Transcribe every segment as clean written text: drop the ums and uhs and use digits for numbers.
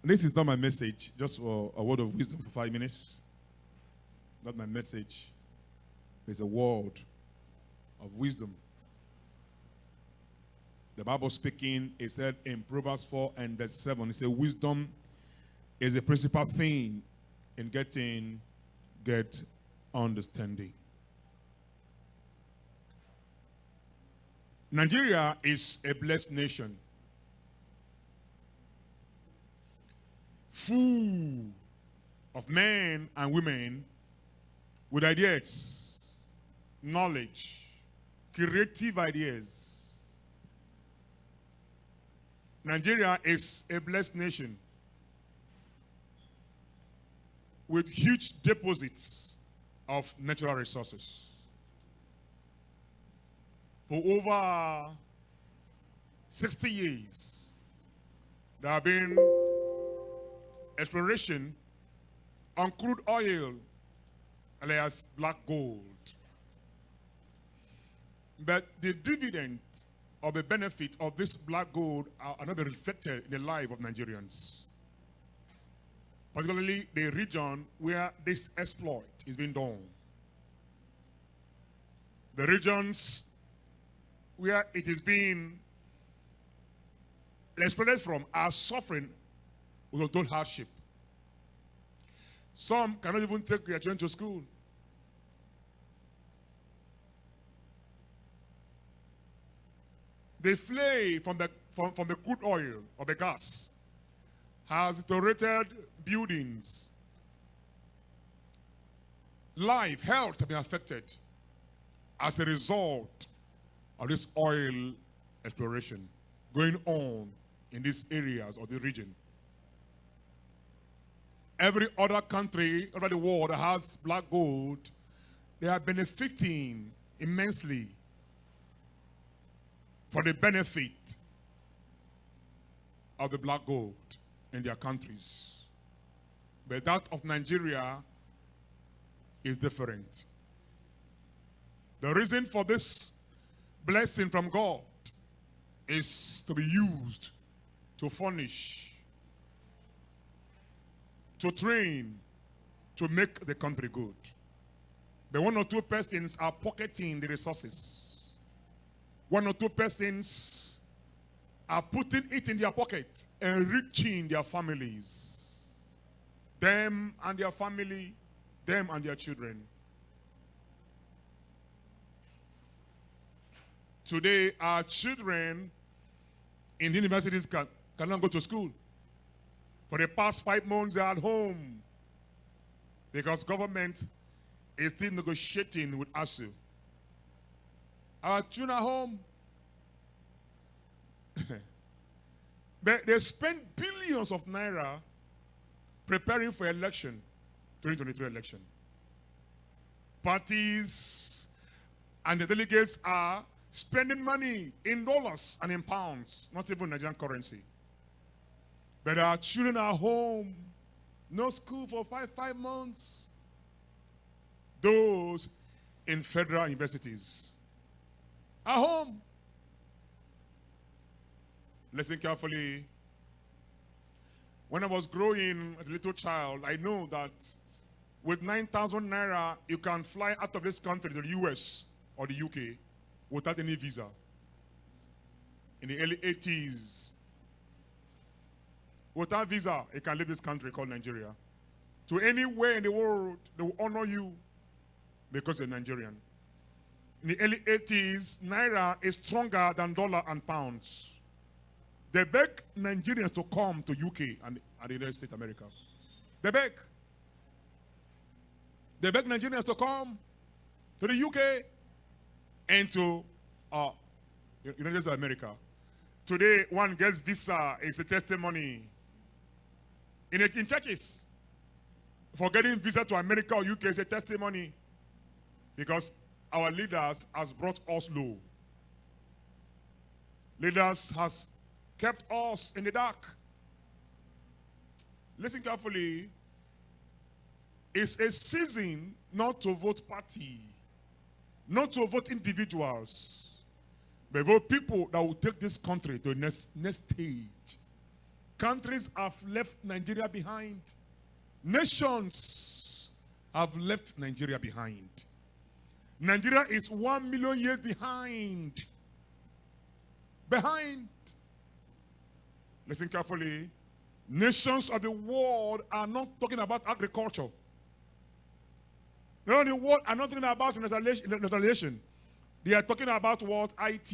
This is not my message, just for a word of wisdom for 5 minutes. Not my message. It's a word of wisdom. The Bible speaking, it said in Proverbs 4 and verse 7, it said, wisdom is a principal thing in get understanding. Nigeria is a blessed nation, full of men and women with ideas, knowledge, creative ideas. Nigeria is a blessed nation with huge deposits of natural resources. For over 60 years, there have been exploration on crude oil, alias black gold. But the dividend or the benefit of this black gold are not reflected in the life of Nigerians, particularly the region where this exploit is being done. The regions where it is being exploited from are suffering with untold hardship. Some cannot even take their children to school. The flame from the crude oil or the gas has deteriorated buildings. Life, health have been affected as a result of this oil exploration going on in these areas or the region. Every other country around the world that has black gold, they are benefiting immensely for the benefit of the black gold in their countries. But that of Nigeria is different. The reason for this blessing from God is to be used to furnish, to train, to make the country good. But one or two persons are pocketing the resources. One or two persons are putting it in their pocket, enriching their families. Them and their family, them and their children. Today, our children in the universities cannot go to school. For the past 5 months, they're at home because government is still negotiating with ASU. Our children are home. But they spend billions of naira preparing for election, 2023 election. Parties and the delegates are spending money in dollars and in pounds, not even Nigerian currency. But our children are home, no school for five months. Those in federal universities are home. Listen carefully. When I was growing as a little child, I know that with 9,000 naira, you can fly out of this country to the US or the UK without any visa. In the early 80s, without visa, you can leave this country called Nigeria. To anywhere in the world, they will honor you because you're Nigerian. In the early 80s, naira is stronger than dollar and pounds. They beg Nigerians to come to UK and the United States of America. They beg. They beg Nigerians to come to the UK and to United States of America. Today, one gets visa is a testimony in churches. For getting visa to America or UK is a testimony because our leaders has brought us low. Leaders has kept us in the dark. Listen carefully. It's a season not to vote party, not to vote individuals, but vote people that will take this country to the next stage. Countries have left Nigeria behind. Nations have left Nigeria behind. Nigeria is 1 million years behind. Behind. Listen carefully. Nations of the world are not talking about agriculture. The only world are not talking about industrialization. They are talking about what? IT.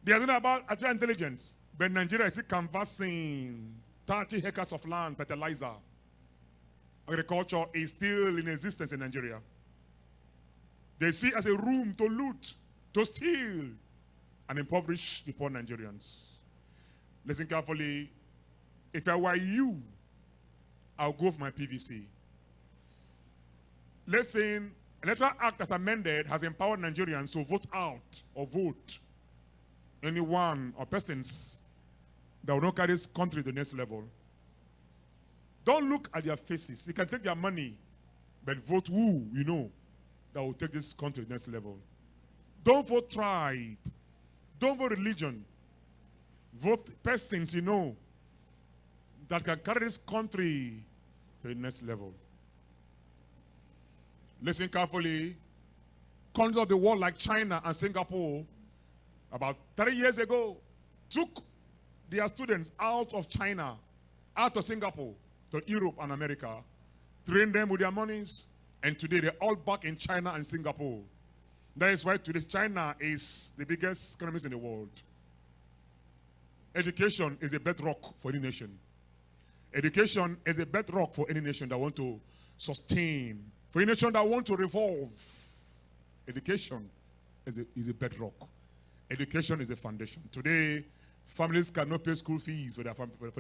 They are talking about artificial intelligence. But Nigeria is still canvassing 30 acres of land, fertilizer. Agriculture is still in existence in Nigeria. They see it as a room to loot, to steal, and impoverish the poor Nigerians. Listen carefully. If I were you, I'll go for my PVC. Listen, Electoral Act as amended has empowered Nigerians to vote out or vote anyone or persons that will not carry this country to the next level. Don't look at their faces. You can take their money, but vote who you know that will take this country to the next level. Don't vote tribe. Don't vote religion. Vote persons you know that can carry this country to the next level. Listen carefully. Countries of the world like China and Singapore, about 30 years ago, took their students out of China, out of Singapore, to Europe and America, trained them with their monies, and today they're all back in China and Singapore. That is why today China is the biggest economy in the world. Education is a bedrock for any nation. Education is a bedrock for any nation that want to sustain, for any nation that want to revolve. Education is a bedrock. Education is a foundation. Today, families cannot pay school fees for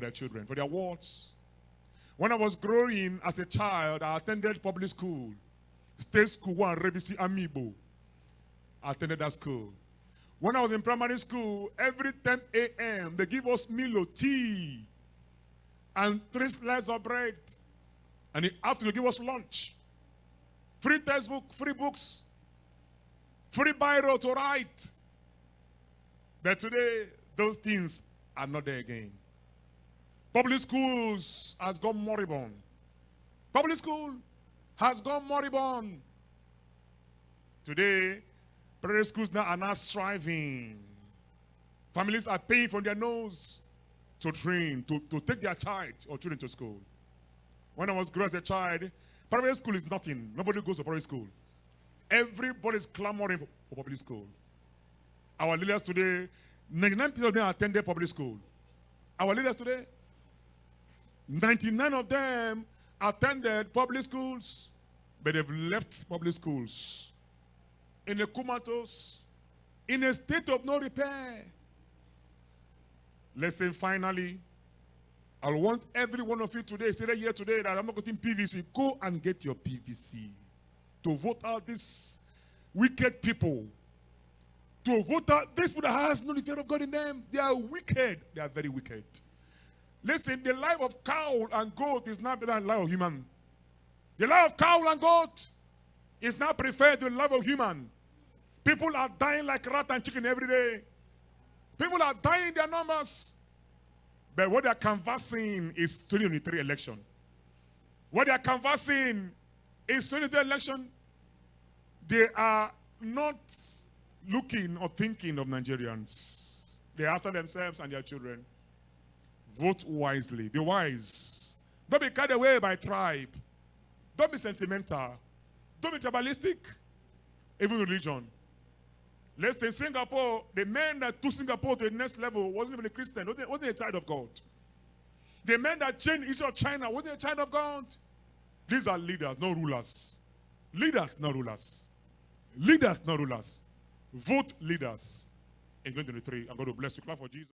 their children, for their wards. When I was growing as a child, I attended public school, state school, one Rebisi Amiibo. I attended that school. When I was in primary school, every 10 a.m., they give us Milo, tea, and 3 slices of bread. And in the afternoon, they give us lunch. Free textbook, free books, free biro to write. But today, those things are not there again. Public schools has gone moribund. Public school has gone moribund. Today, private schools now are not striving. Families are paying from their nose to train, to take their child or children to school. When I was growing as a child, private school is nothing. Nobody goes to private school. Everybody is clamoring for public school. Our leaders today, 99% of them attended public school. Our leaders today, 99 of them attended public schools, but they've left public schools in a comatose, in a state of no repair. Listen, finally, I want every one of you today, say that here today, that I'm not getting PVC. Go and get your PVC to vote out these wicked people. To vote out these people that has no fear of God in them. They are wicked. They are very wicked. Listen, the life of cow and goat is not better than the life of human. The life of cow and goat is not preferred to the life of human. People are dying like rat and chicken every day. People are dying in their numbers. But what they are canvassing is 2023 election. What they are canvassing is 2023 election. They are not looking or thinking of Nigerians. They are after themselves and their children. Vote wisely. Be wise. Don't be carried away by tribe. Don't be sentimental. Don't be tribalistic. Even religion. Lest in Singapore, the man that took Singapore to the next level wasn't even a Christian, wasn't a child of God. The man that changed Israel, China, wasn't a child of God. These are leaders, not rulers. Leaders, not rulers. Leaders, not rulers. Vote leaders in 2023. I'm going to bless you. Clap for Jesus.